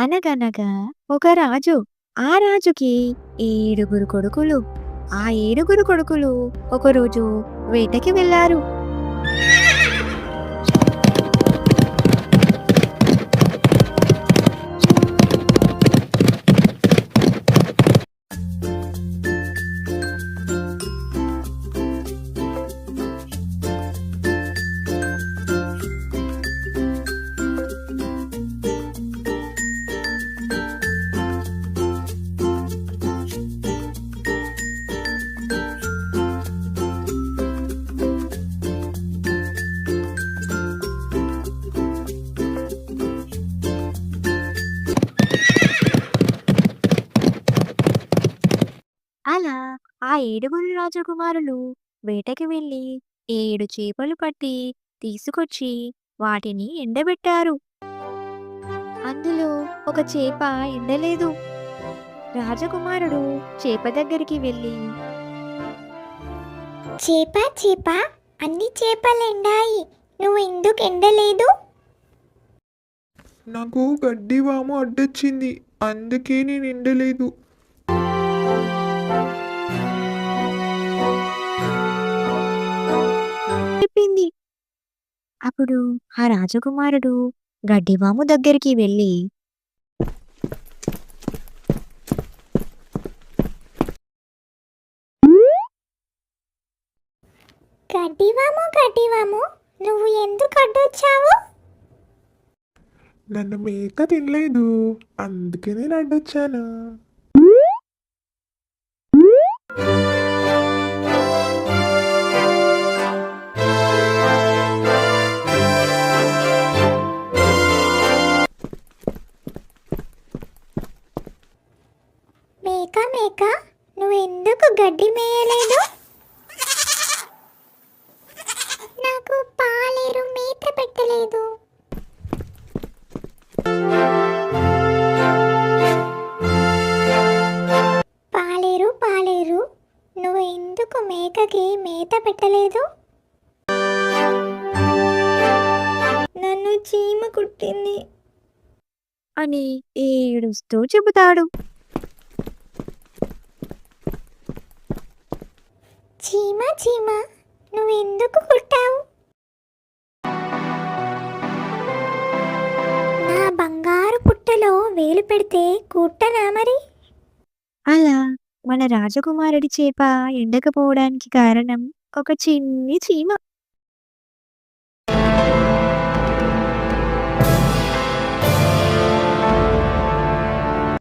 అనగనగా ఒక రాజు. ఆ రాజుకి ఏడుగురు కొడుకులు. ఆ ఏడుగురు కొడుకులు ఒకరోజు వేటకి వెళ్లారు. అలా ఆ ఏడుగురు రాజకుమారులు వేటకి వెళ్లి 7 చేపలు పట్టి తీసుకొచ్చి వాటిని ఎండబెట్టారు. అందులో ఒక చేప ఎండలేదు. రాజకుమారుడు చేప దగ్గరికి వెళ్లి, చేప చేప అన్ని చేపలు ఎండాయి, నువ్వు ఎందుకు ఎండలేదు? నాకు గడ్డివాము అడ్డొచ్చింది, అందుకే నేను ఎండలేదు. చెప్పింది. అప్పుడు ఆ రాజకుమారుడు గడ్డివాము దగ్గరికి వెళ్లి, గడ్డివాము గడ్డివాము, నువ్వు ఎందుకు అడ్డొచ్చావు? నన్ను మేక తినలేదు, అందుకే నేను అడ్డొచ్చాను. మేక మేక, నువ్వు ఎందుకు గడ్డి మేయలేదు? నాకు పాలేరు మేత పెట్టలేదు. పాలేరు పాలేరు, నువ్వు ఎందుకు మేకకి మేత పెట్టలేదు? నన్ను చీమ కుట్టింది అని ఏడుస్తూ చెబుతాడు. చీమ చీమ, నువ్వు ఎందుకు కుట్టావు? నా బంగారు పుట్టలో వేలు పెడితే కుట్టనా మరి? అలా మన రాజకుమారుడి చేప ఎండకపోవడానికి కారణం ఒక చిన్ని చీమ.